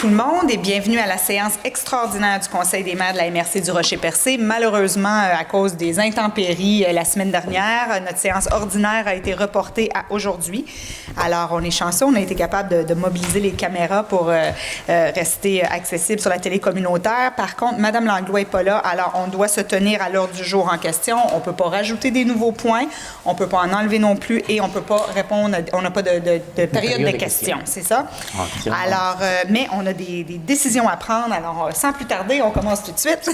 tout le monde et bienvenue à la séance extraordinaire du Conseil des maires de la MRC du Rocher-Percé. Malheureusement, à cause des intempéries la semaine dernière, notre séance ordinaire a été reportée à aujourd'hui. Alors, on est chanceux, on a été capable de mobiliser les caméras pour rester accessible sur la télé communautaire. Par contre, Mme Langlois n'est pas là, alors on doit se tenir à l'ordre du jour en question. On ne peut pas rajouter des nouveaux points, on ne peut pas en enlever non plus et on ne peut pas répondre, on n'a pas de période de questions, c'est ça? Alors, mais on a des décisions à prendre. Alors, sans plus tarder, on commence tout de suite.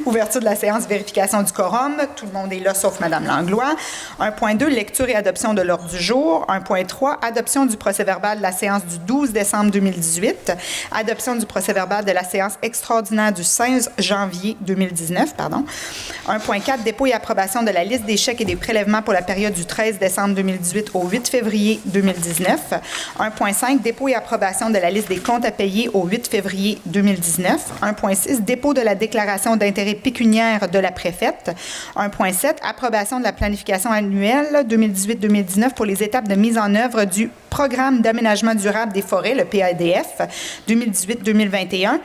Ouverture de la séance, vérification du quorum. Tout le monde est là, sauf Mme Langlois. 1.2, lecture et adoption de l'ordre du jour. 1.3, adoption du procès-verbal de la séance du 12 décembre 2018. Adoption du procès-verbal de la séance extraordinaire du 16 janvier 2019, pardon. 1.4, dépôt et approbation de la liste des chèques et des prélèvements pour la période du 13 décembre 2018 au 8 février 2019. 1.5, dépôt et approbation de la liste des comptes à payer au 8 février 2019. 1.6, dépôt de la déclaration d'intérêt pécuniaire de la préfète. 1.7, approbation de la planification annuelle 2018-2019 pour les étapes de mise en œuvre du Programme d'aménagement durable des forêts, le PADF, 2018-2021.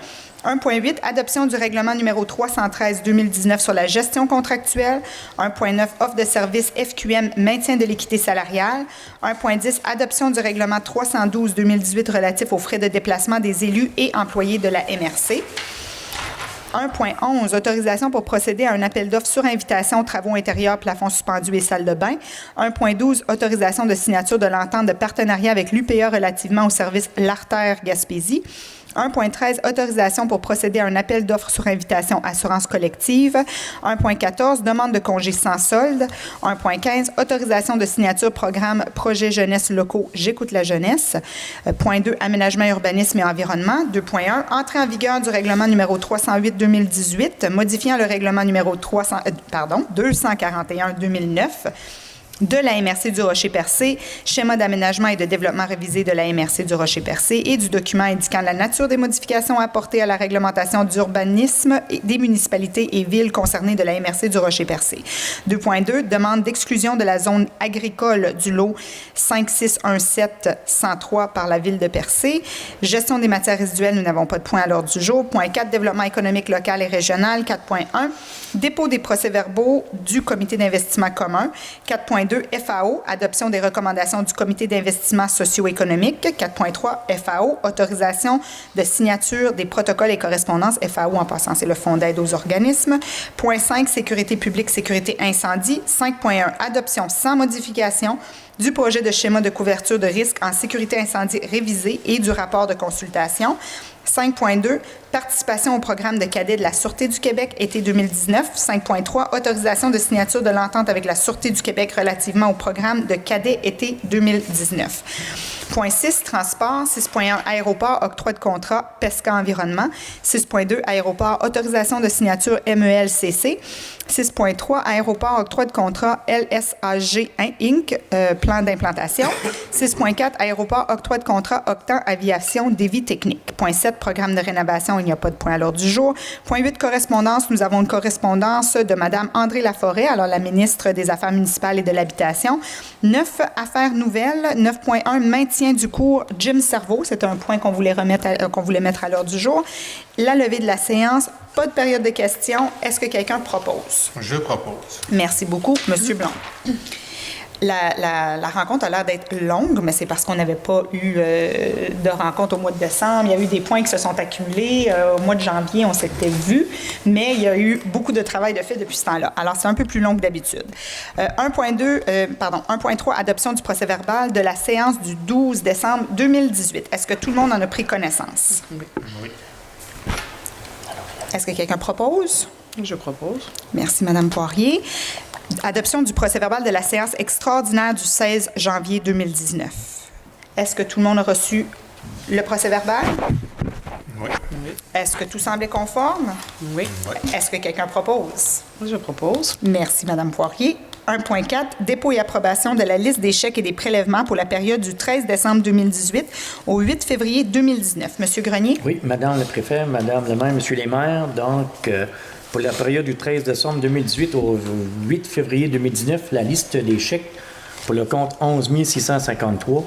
1.8, adoption du règlement numéro 313-2019 sur la gestion contractuelle. 1.9, offre de service FQM, maintien de l'équité salariale. 1.10, adoption du règlement 312-2018 relatif aux frais de déplacement des élus et employés de la MRC. 1.11, autorisation pour procéder à un appel d'offres sur invitation, travaux intérieurs, plafonds suspendus et salles de bain. 1.12, autorisation de signature de l'entente de partenariat avec l'UPA relativement au service L'Artère Gaspésie. 1.13, autorisation pour procéder à un appel d'offres sur invitation assurance collective. 1.14, demande de congé sans solde. 1.15, autorisation de signature programme projet jeunesse locaux J'écoute la jeunesse. Point 2, aménagement, urbanisme et environnement. 2.1, entrée en vigueur du règlement numéro 308-2018, modifiant le règlement numéro 241-2009. De la MRC du Rocher-Percé, schéma d'aménagement et de développement révisé de la MRC du Rocher-Percé et du document indiquant la nature des modifications apportées à la réglementation d'urbanisme des municipalités et villes concernées de la MRC du Rocher-Percé. 2.2, demande d'exclusion de la zone agricole du lot 5617-103 par la ville de Percé. Gestion des matières résiduelles, nous n'avons pas de point à l'ordre du jour. Point 4, développement économique local et régional. 4.1, dépôt des procès-verbaux du comité d'investissement commun. 4.2, FAO, adoption des recommandations du comité d'investissement socio-économique. 4.3, FAO, autorisation de signature des protocoles et correspondances. FAO, en passant, c'est le Fonds d'aide aux organismes. Point 5, sécurité publique, sécurité incendie. 5.1, adoption sans modification du projet de schéma de couverture de risque en sécurité incendie révisé et du rapport de consultation. 5.2, participation au programme de cadets de la Sûreté du Québec, été 2019. 5.3, autorisation de signature de l'entente avec la Sûreté du Québec relativement au programme de cadets, été 2019. Point 6, transport. 6.1, aéroport, octroi de contrat, PESCA Environnement. 6.2, aéroport, autorisation de signature MELCC. 6.3, aéroport, octroi de contrat LSAG Inc., plan d'implantation. 6.4, aéroport, octroi de contrat Octan Aviation Dévi Technique. Point 7, programme de rénovation, il n'y a pas de point à l'ordre du jour. Point 8, correspondance, nous avons une correspondance de Mme André Laforêt, alors la ministre des Affaires municipales et de l'Habitation. 9, affaires nouvelles. 9.1, maintien du cours Jim Cerveau, c'est un point qu'on voulait mettre à l'ordre du jour. La levée de la séance, pas de période de questions. Est-ce que quelqu'un propose? Je propose. Merci beaucoup, M. Blanc. La rencontre a l'air d'être longue, mais c'est parce qu'on n'avait pas eu de rencontre au mois de décembre. Il y a eu des points qui se sont accumulés. Au mois de janvier, on s'était vus, mais il y a eu beaucoup de travail de fait depuis ce temps-là. Alors, c'est un peu plus long que d'habitude. 1.3, adoption du procès-verbal de la séance du 12 décembre 2018. Est-ce que tout le monde en a pris connaissance? Oui. Est-ce que quelqu'un propose? Je propose. Merci, Mme Poirier. Adoption du procès-verbal de la séance extraordinaire du 16 janvier 2019. Est-ce que tout le monde a reçu le procès-verbal? Oui. Est-ce que tout semblait conforme? Oui. Est-ce que quelqu'un propose? Je propose. Merci, Mme Poirier. 1.4, dépôt et approbation de la liste des chèques et des prélèvements pour la période du 13 décembre 2018 au 8 février 2019. Monsieur Grenier? Oui, Madame le préfet, Madame le maire, Monsieur les maires, donc pour la période du 13 décembre 2018 au 8 février 2019, la liste des chèques pour le compte 11 653,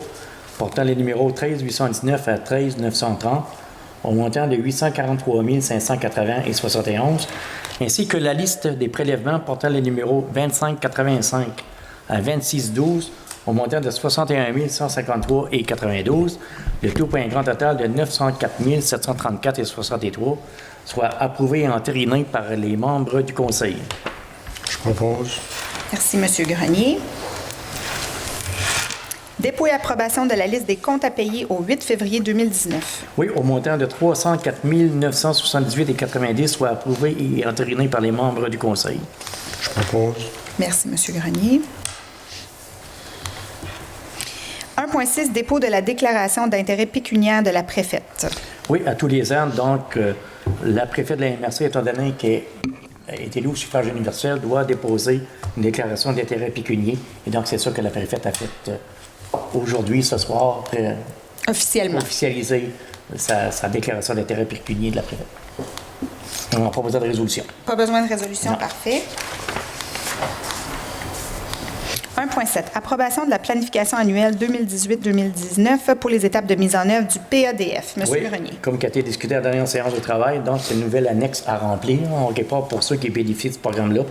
portant les numéros 13 819 à 13 930, au montant de 843 580,71, ainsi que la liste des prélèvements portant les numéros 2585 à 2612 au montant de 61 153,92, le tout pour un grand total de 904 734,63, soit approuvé et entériné par les membres du Conseil. Je propose. Merci, M. Grenier. Dépôt et approbation de la liste des comptes à payer au 8 février 2019. Oui, au montant de 304 978,90, soit approuvé et entériné par les membres du Conseil. Je propose. Merci, M. Grenier. 1.6, dépôt de la déclaration d'intérêt pécuniaire de la préfète. Oui, à tous les ans, donc, la préfète de la MRC, étant donné qu'elle est élue au suffrage universel, doit déposer une déclaration d'intérêt pécunier. Et donc, c'est ça que la préfète a fait aujourd'hui, ce soir, Officiellement. officialiser sa déclaration d'intérêt pécunier de la préfète. On propose de résolution. Pas besoin de résolution, Non. parfait. 1.7. Approbation de la planification annuelle 2018-2019 pour les étapes de mise en œuvre du PADF. Monsieur Oui, Grenier. comme qui a été discuté à la dernière séance de travail, donc c'est une nouvelle annexe à remplir, en quelque part pour ceux qui bénéficient de ce programme-là.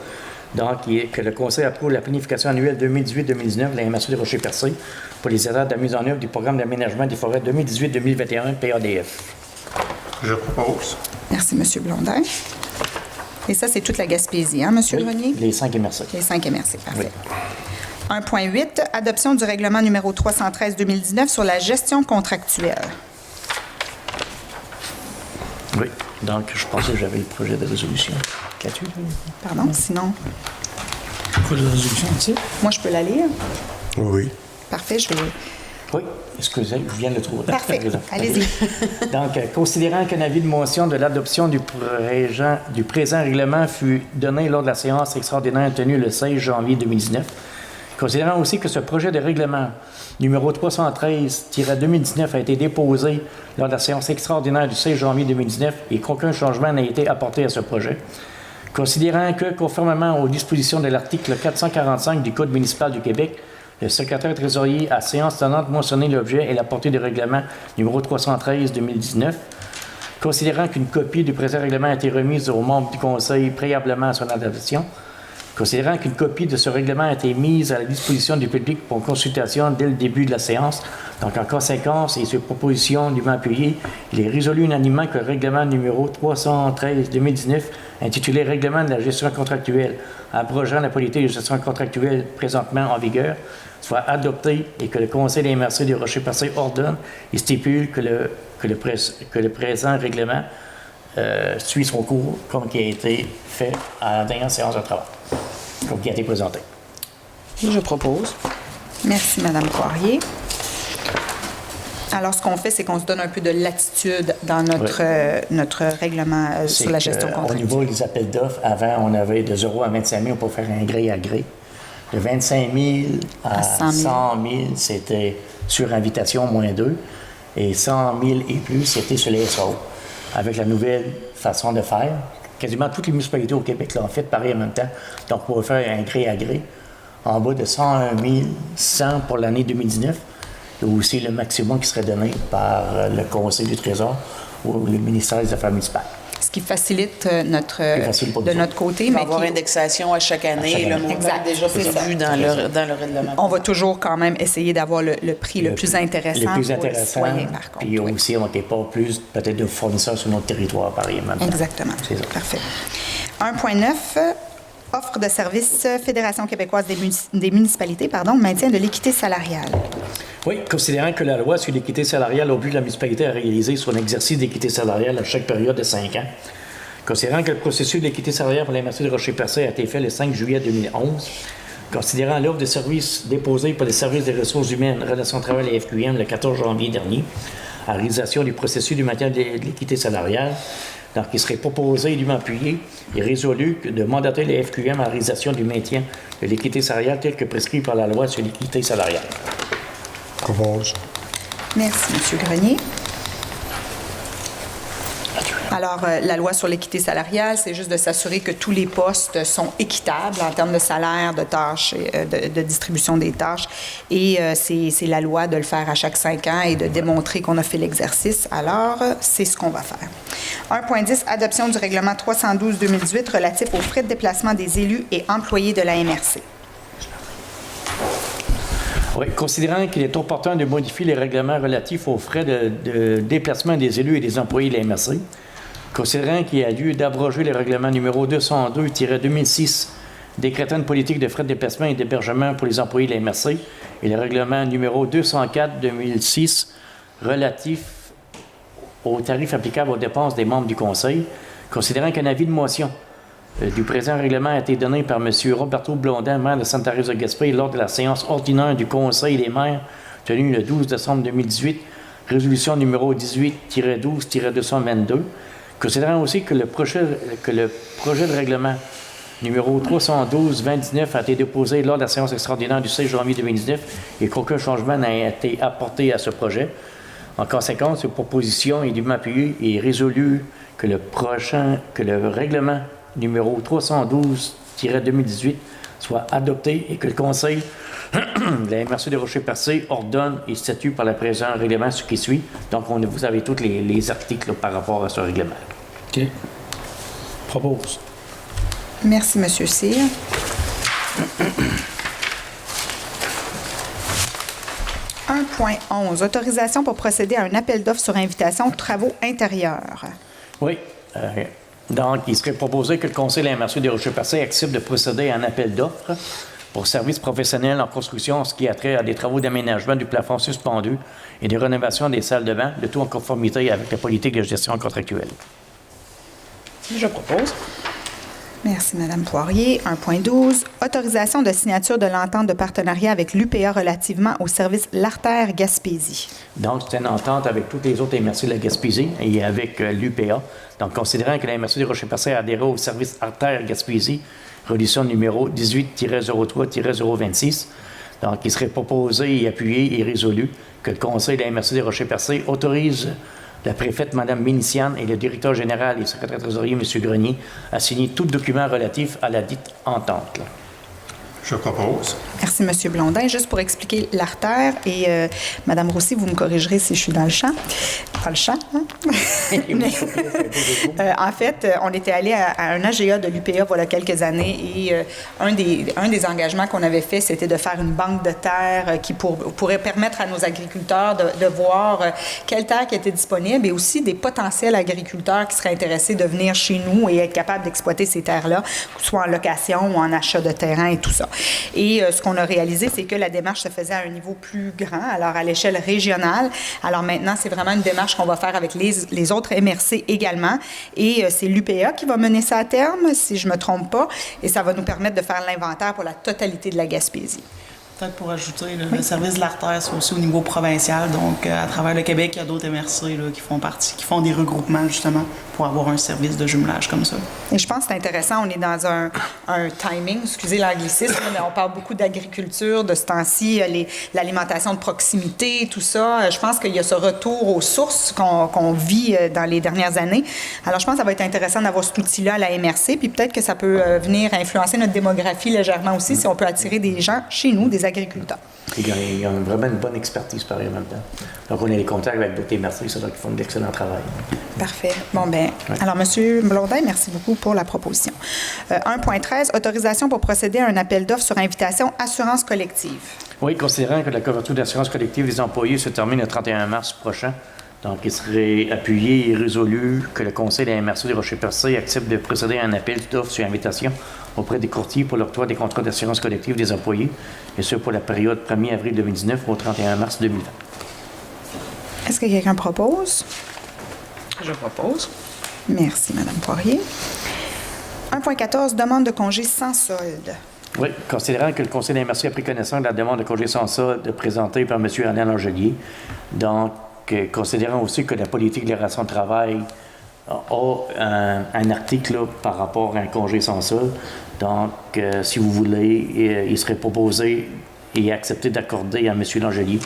Donc, que le Conseil approuve la planification annuelle 2018-2019 de la MRC de Rocher-Percé pour les étapes de mise en œuvre du programme d'aménagement des forêts 2018-2021 PADF. Je propose. Merci, M. Blondin. Et ça, c'est toute la Gaspésie, hein, M. Oui, Grenier? les 5 MRC. Les 5 MRC, parfait. Oui. 1.8. Adoption du règlement numéro 313-2019 sur la gestion contractuelle. Oui, donc je pensais que j'avais le projet de résolution. Qu'as-tu? Pardon, sinon, Projet de résolution, tu sais? moi, je peux la lire? Oui. Parfait, je vais... Oui, excusez, je viens de le trouver. Parfait, allez-y. Donc, considérant qu'un avis de motion de l'adoption du présent règlement fut donné lors de la séance extraordinaire tenue le 16 janvier 2019, considérant aussi que ce projet de règlement numéro 313-2019 a été déposé lors de la séance extraordinaire du 16 janvier 2019 et qu'aucun changement n'a été apporté à ce projet, considérant que, conformément aux dispositions de l'article 445 du Code municipal du Québec, le secrétaire trésorier à séance tenante mentionné l'objet et la portée du règlement numéro 313-2019, considérant qu'une copie du présent règlement a été remise aux membres du Conseil préalablement à son adoption, considérant qu'une copie de ce règlement a été mise à la disposition du public pour consultation dès le début de la séance. Donc, en conséquence, et sur proposition dûment appuyée, il est résolu unanimement que le règlement numéro 313-2019, intitulé « Règlement de la gestion contractuelle, abrogeant la politique de gestion contractuelle présentement en vigueur », soit adopté et que le Conseil des MRC de Rocher-Percé ordonne et stipule que le présent règlement suit son cours comme qui a été fait à la dernière séance de travail, comme qui a été présenté. Je propose. Merci, Mme Poirier. Alors, ce qu'on fait, c'est qu'on se donne un peu de latitude dans notre règlement sur la gestion Au contractuelle. niveau des appels d'offres, avant, on avait de 0 à 25 000 pour faire un gré à gré. De 25 000 à 100 000, c'était sur invitation moins 2. Et 100 000 et plus, c'était sur les SAO. Avec la nouvelle façon de faire, quasiment toutes les municipalités au Québec l'ont fait pareil en même temps. Donc, on va faire un gré à gré en bas de 101 100 pour l'année 2019. Et aussi le maximum qui serait donné par le Conseil du Trésor ou le ministère des Affaires municipales. Ce qui facilite facile pour de nous notre côté. Il va y mais avoir qui- indexation à chaque année. À chaque Le année. montant Exact. est déjà C'est ça. prévu dans le règlement. On va toujours quand même essayer d'avoir le prix le plus intéressant Le plus pour intéressant. les citoyens, par contre. Puis oui. aussi, on n'est pas plus peut-être de fournisseurs sur notre territoire, pareil, en même temps. Exactement. C'est ça. Parfait. 1.9, offre de services Fédération québécoise des municipalités, maintien de l'équité salariale. Oui, considérant que la loi sur l'équité salariale oblige la municipalité à réaliser son exercice d'équité salariale à chaque période de 5 ans, considérant que le processus d'équité salariale pour la MRC de Rocher-Percé a été fait le 5 juillet 2011, considérant l'offre de services déposée par les services des ressources humaines, relations de travail et FQM le 14 janvier dernier, à réalisation du processus du maintien de l'équité salariale, donc il serait proposé et dûment appuyé et résolu de mandater les FQM à la réalisation du maintien de l'équité salariale tel que prescrit par la loi sur l'équité salariale. Propose. Merci, M. Grenier. Alors, la loi sur l'équité salariale, c'est juste de s'assurer que tous les postes sont équitables en termes de salaire, de tâches, de distribution des tâches. Et c'est la loi de le faire à chaque 5 ans et de démontrer qu'on a fait l'exercice. Alors, c'est ce qu'on va faire. 1.10, adoption du règlement 312-2018 relatif aux frais de déplacement des élus et employés de la MRC. Oui, considérant qu'il est opportun de modifier les règlements relatifs aux frais de déplacement des élus et des employés de la MRC, considérant qu'il y a lieu d'abroger le règlement numéro 202-2006 décrétant une politique de frais de déplacement et d'hébergement pour les employés de la MRC et le règlement numéro 204-2006 relatif aux tarifs applicables aux dépenses des membres du Conseil, considérant qu'un avis de motion du présent règlement a été donné par M. Roberto Blondin, maire de Sainte-Thérèse-de-Gaspé, lors de la séance ordinaire du Conseil des maires tenue le 12 décembre 2018, résolution numéro 18-12-222, considérant aussi que le projet de règlement numéro 312-2019 a été déposé lors de la séance extraordinaire du 16 janvier 2019 et qu'aucun changement n'a été apporté à ce projet. En conséquence, cette proposition est dûment appuyée et résolu que le règlement numéro 312-2018 soit adopté et que le Conseil de la MRC de Rocher-Percé ordonne et statue par le présent règlement ce qui suit. Donc, vous avez tous les articles là, par rapport à ce règlement. OK. Propose. Merci, M. Cyr. « 1.11, autorisation pour procéder à un appel d'offres sur invitation de travaux intérieurs. » Oui. Donc, il serait proposé que le Conseil de la MRC de Rocher-Percé accepte de procéder à un appel d'offres pour services professionnels en construction en ce qui a trait à des travaux d'aménagement du plafond suspendu et de rénovation des salles de bain, le tout en conformité avec la politique de gestion contractuelle. Je propose. Merci, Mme Poirier. 1.12, autorisation de signature de l'entente de partenariat avec l'UPA relativement au service L'Artère Gaspésie. Donc, c'est une entente avec toutes les autres MRC de la Gaspésie et avec l'UPA. Donc, considérant que la MRC de Rocher-Percé a adhéré au service Artère Gaspésie, résolution numéro 18-03-026, donc il serait proposé et appuyé et résolu que le Conseil de la MRC de Rocher-Percé autorise la préfète, Mme Méniciane, et le directeur général et le secrétaire trésorier, M. Grenier, à signer tout document relatif à la dite entente. Là. Je propose. Merci, M. Blondin. Juste pour expliquer l'artère, et Mme Roussy, vous me corrigerez si je suis dans le champ. Dans le champ, hein? Mais, en fait, on était allé à un AGA de l'UPA voilà quelques années et un des engagements qu'on avait fait, c'était de faire une banque de terre qui pourrait permettre à nos agriculteurs de voir quelle terre qui était disponible et aussi des potentiels agriculteurs qui seraient intéressés de venir chez nous et être capables d'exploiter ces terres-là, soit en location ou en achat de terrain et tout ça. Et ce qu'on a réalisé, c'est que la démarche se faisait à un niveau plus grand, alors à l'échelle régionale. Alors maintenant, c'est vraiment une démarche qu'on va faire avec les autres MRC également. Et c'est l'UPA qui va mener ça à terme, si je ne me trompe pas. Et ça va nous permettre de faire l'inventaire pour la totalité de la Gaspésie. Peut-être pour ajouter, le service de l'artère, c'est aussi au niveau provincial. Donc, à travers le Québec, il y a d'autres MRC là, qui font des regroupements, justement, pour avoir un service de jumelage comme ça. Et je pense que c'est intéressant. On est dans un timing, excusez l'anglicisme, mais on parle beaucoup d'agriculture de ce temps-ci, l'alimentation de proximité, tout ça. Je pense qu'il y a ce retour aux sources qu'on vit dans les dernières années. Alors, je pense que ça va être intéressant d'avoir cet outil-là à la MRC, puis peut-être que ça peut venir influencer notre démographie légèrement aussi, si on peut attirer des gens chez nous, des agriculteurs. Il y a vraiment une bonne expertise par en même temps. Donc, on a les contacts avec d'autres MRC, c'est là qu'ils font de l'excellent travail. Parfait. Bon, bien. Ouais. Alors, M. Blondin, merci beaucoup pour la proposition. 1.13, autorisation pour procéder à un appel d'offres sur invitation assurance collective. Oui, considérant que la couverture d'assurance collective des employés se termine le 31 mars prochain, donc il serait appuyé et résolu que le Conseil de la MRC de Rocher-Percé accepte de procéder à un appel d'offres sur invitation auprès des courtiers pour l'octroi des contrats d'assurance collective des employés, et ce pour la période 1er avril 2019 au 31 mars 2020. Est-ce que quelqu'un propose? Je propose. Merci, Mme Poirier. 1.14, demande de congé sans solde. Oui, considérant que le Conseil de la MRC a pris connaissance de la demande de congé sans solde présentée par M. Alain Angelier, donc considérant aussi que la politique de la relation de travail a un article là, par rapport à un congé sans solde. Donc, si vous voulez, il serait proposé et accepté d'accorder à M. Langelier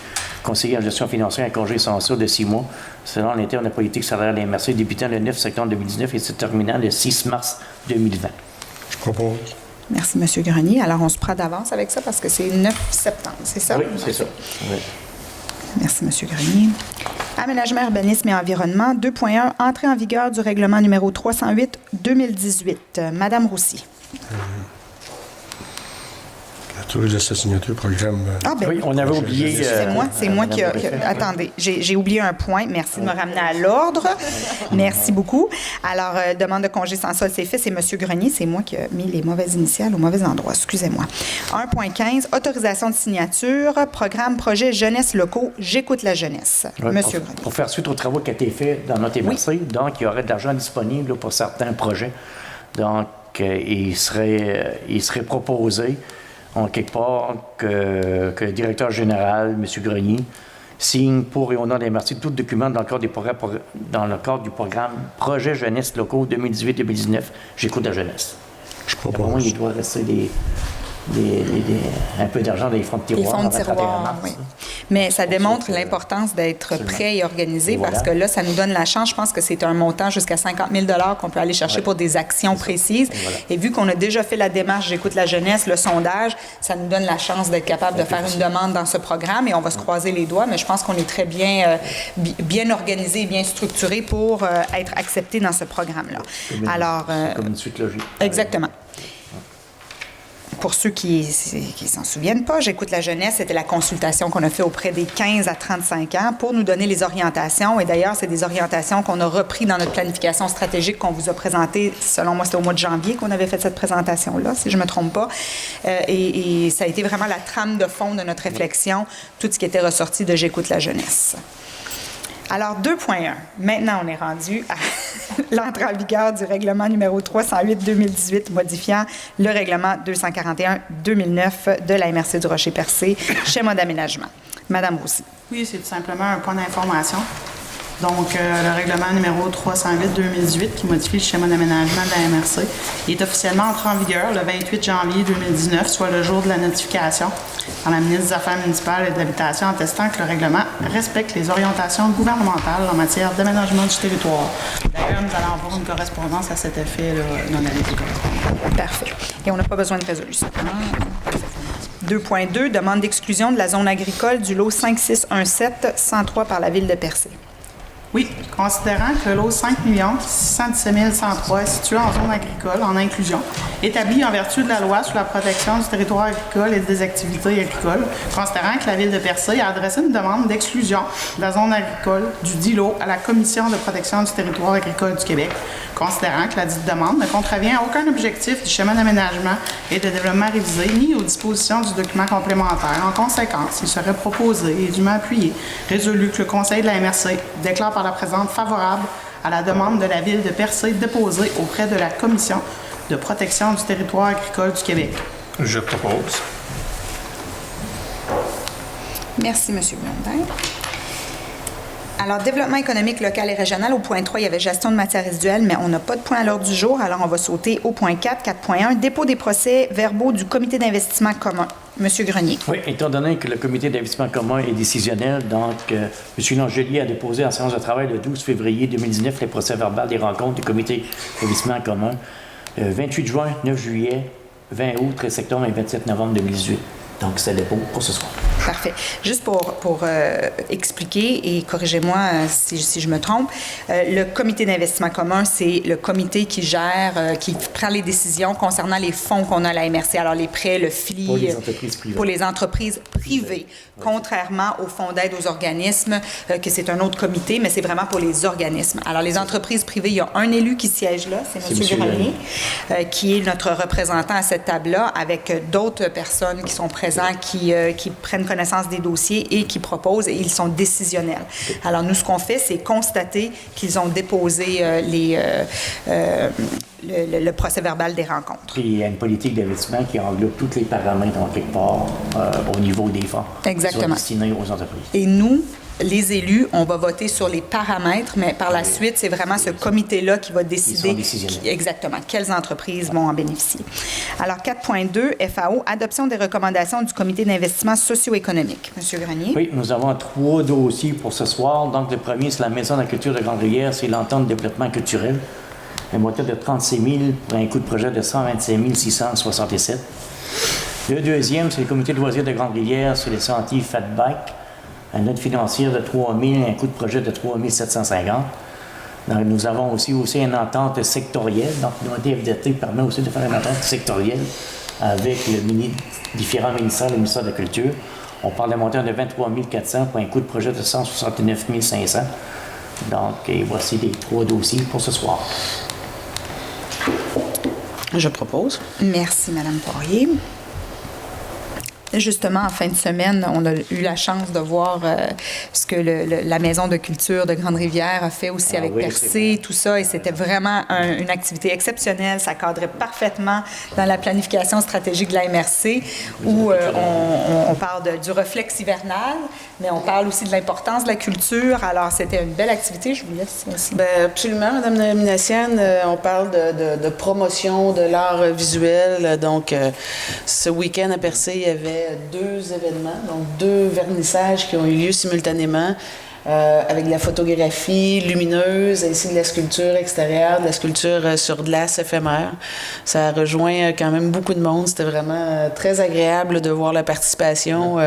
conseiller en gestion financière à congé sans solde de 6 mois, selon l'interne de politique salariale de la MRC, débutant le 9 septembre 2019 et se terminant le 6 mars 2020. Je propose. Merci, M. Grenier. Alors, on se prend d'avance avec ça parce que c'est 9 septembre, c'est ça? Oui, c'est ça. Oui. Merci, M. Grenier. Aménagement, urbanisme et environnement. 2.1. Entrée en vigueur du règlement numéro 308-2018. Madame Roussy. La tour de sa signature programme. Ah, ben Oui, on avait oublié... c'est moi qui attendez, j'ai oublié un point. Merci de me ramener à l'ordre. Merci beaucoup. Alors, demande de congé sans solde, c'est fait. C'est M. Grenier. C'est moi qui ai mis les mauvaises initiales au mauvais endroit. Excusez-moi. 1.15, autorisation de signature, programme projet jeunesse locaux. J'écoute la jeunesse. Ouais, Monsieur pour, Grenier. pour faire suite aux travaux qui ont été faits dans notre MRC, donc il y aurait de l'argent disponible là, pour certains projets. Donc, il serait proposé, en quelque part, que le directeur général, M. Grenier, signe pour et au nom des MRC tout document dans le cadre du programme Projet jeunesse locaux 2018-2019. J'écoute la jeunesse. Je Pour moi, propose. il doit rester un peu d'argent dans les fonds de Les tiroir. fonds de avant le 31 tiroir, mars. oui. Mais ça démontre que- l'importance d'être Absolument. prêt et organisé Et parce voilà. que là, ça nous donne la chance. Je pense que c'est un montant jusqu'à 50 000 qu'on peut aller chercher Ouais. pour des actions précises. Et voilà. Et vu qu'on a déjà fait la démarche J'écoute la jeunesse, le sondage, ça nous donne la chance d'être capable de faire une demande dans ce programme et on va se croiser les doigts. Mais je pense qu'on est très bien, bien organisé et bien structuré pour être accepté dans ce programme-là. Alors, C'est comme une suite logique. exactement. Pour ceux qui s'en souviennent pas, J'écoute la jeunesse, c'était la consultation qu'on a fait auprès des 15 à 35 ans pour nous donner les orientations. Et d'ailleurs, c'est des orientations qu'on a repris dans notre planification stratégique qu'on vous a présentée. Selon moi, c'était au mois de janvier qu'on avait fait cette présentation-là, si je ne me trompe pas. Et ça a été vraiment la trame de fond de notre réflexion, tout ce qui était ressorti de J'écoute la jeunesse. Alors, 2.1. Maintenant, on est rendu à l'entrée en vigueur du règlement numéro 308-2018 modifiant le règlement 241-2009 de la MRC du Rocher-Percé, schéma d'aménagement. Madame Roussy. Oui, c'est tout simplement un point d'information. Donc, le règlement numéro 308-2018 qui modifie le schéma d'aménagement de la MRC est officiellement entré en vigueur le 28 janvier 2019, soit le jour de la notification par la ministre des Affaires municipales et de l'Habitation, attestant que le règlement respecte les orientations gouvernementales en matière d'aménagement du territoire. D'ailleurs, nous allons avoir une correspondance à cet effet là, dans l'année qui va. Parfait. Et on n'a pas besoin de résolution. 2.2, demande d'exclusion de la zone agricole du lot 5617-103 par la Ville de Percé. Oui, considérant que le lot 5 617 103 est situé en zone agricole, en inclusion, établi en vertu de la loi sur la protection du territoire agricole et des activités agricoles, considérant que la Ville de Percé a adressé une demande d'exclusion de la zone agricole du dit lot à la Commission de protection du territoire agricole du Québec, considérant que la dite demande ne contrevient à aucun objectif du schéma d'aménagement et de développement révisé, ni aux dispositions du document complémentaire. En conséquence, il serait proposé et dûment appuyé, résolu que le Conseil de la MRC déclare par la présente favorable à la demande de la Ville de Percé déposée auprès de la Commission de protection du territoire agricole du Québec. Je propose. Merci, M. Blondin. Alors, développement économique local et régional, au point 3, il y avait gestion de matières résiduelles, mais on n'a pas de point à l'ordre du jour. Alors, on va sauter au point 4, 4.1, dépôt des procès-verbaux du comité d'investissement commun. M. Grenier. Oui, étant donné que le comité d'investissement commun est décisionnel, donc M. Langelier a déposé en séance de travail le 12 février 2019 les procès-verbaux des rencontres du comité d'investissement commun 28 juin, 9 juillet, 20 août, 13 septembre et 27 novembre 2018. Donc, c'est le dépôt pour ce soir. Parfait. Juste pour expliquer, et corrigez-moi si je me trompe, le comité d'investissement commun, c'est le comité qui gère, qui prend les décisions concernant les fonds qu'on a à la MRC, alors les prêts, le FLI. Pour les entreprises privées. Pour les entreprises privées, contrairement au fonds d'aide aux organismes, que c'est un autre comité, mais c'est vraiment pour les organismes. Alors, les entreprises privées, il y a un élu qui siège là, c'est M. M. Grenier, qui est notre représentant à cette table-là, avec d'autres personnes qui sont présentes, qui prennent connaissance des dossiers et qui proposent, et ils sont décisionnels. Alors, nous, ce qu'on fait, c'est constater qu'ils ont déposé le procès-verbal des rencontres. Puis, il y a une politique d'investissement qui englobe tous les paramètres, en quelque part, au niveau des fonds. Exactement. Qui sont destinés aux entreprises. Et nous, les élus, on va voter sur les paramètres, mais par la suite, c'est vraiment ce comité-là qui va décider exactement quelles entreprises vont en bénéficier. Alors, 4.2, FAO, adoption des recommandations du comité d'investissement socio-économique. Monsieur Grenier. Oui, nous avons 3 dossiers pour ce soir. Donc, le premier, c'est la Maison de la culture de Grande-Rivière, c'est l'entente de développement culturel. Un montant de 36 000 pour un coût de projet de 125 667. Le deuxième, c'est le comité de loisirs de Grande-Rivière sur les sentiers Fat Bike. Un note financière de 3 000, un coût de projet de 3 750. Donc, nous avons aussi une entente sectorielle. Donc, notre DFDT permet aussi de faire une entente sectorielle avec différents ministères, le ministère de la Culture. On parle d'un montant de 23 400 pour un coût de projet de 169 500. Donc, et voici les 3 dossiers pour ce soir. Je propose. Merci, Mme Poirier. Justement, en fin de semaine, on a eu la chance de voir ce que la Maison de culture de Grande-Rivière a fait aussi avec Percé, tout ça, et c'était vraiment une activité exceptionnelle. Ça cadrait parfaitement dans la planification stratégique de la MRC, où on parle du réflexe hivernal, mais on parle aussi de l'importance de la culture. Alors, c'était une belle activité. Je vous laisse aussi. Bien, absolument, Mme la Nominacienne. On parle de promotion de l'art visuel. Donc, ce week-end à Percé, il y avait 2 événements, donc 2 vernissages qui ont eu lieu simultanément, avec de la photographie lumineuse, ainsi de la sculpture extérieure, de la sculpture sur glace éphémère. Ça a rejoint quand même beaucoup de monde. C'était vraiment très agréable de voir la participation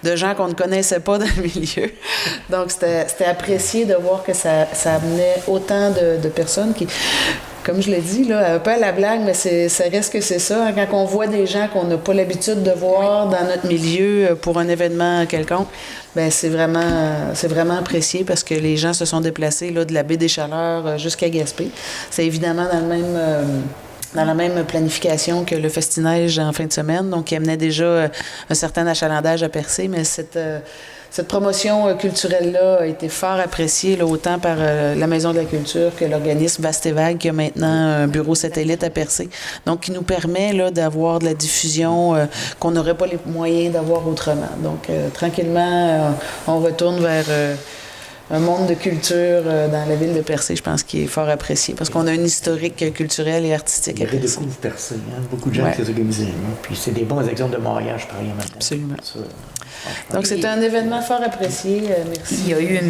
de gens qu'on ne connaissait pas dans le milieu. Donc, c'était apprécié de voir que ça amenait autant de personnes qui... Comme je l'ai dit, là, un peu à la blague, mais ça reste que c'est ça. Hein, quand on voit des gens qu'on n'a pas l'habitude de voir dans notre milieu pour un événement quelconque, bien, c'est vraiment apprécié parce que les gens se sont déplacés là, de la baie des Chaleurs jusqu'à Gaspé. C'est évidemment dans la même planification que le Festi-Neige en fin de semaine, donc qui amenait déjà un certain achalandage à Percé, mais cette promotion culturelle-là a été fort appréciée, là, autant par la Maison de la Culture que l'organisme Vaste et Vague, qui a maintenant un bureau satellite à Percé. Donc, qui nous permet là, d'avoir de la diffusion qu'on n'aurait pas les moyens d'avoir autrement. Donc, tranquillement, on retourne vers un monde de culture dans la ville de Percé, je pense, qui est fort apprécié, parce qu'on a un historique culturel et artistique à Percé. Il redécouvre Percé, hein? Beaucoup de gens qui s'organisent. Puis c'est des bons exemples de mariage, par exemple. Absolument. Donc, c'est un événement fort apprécié. Merci.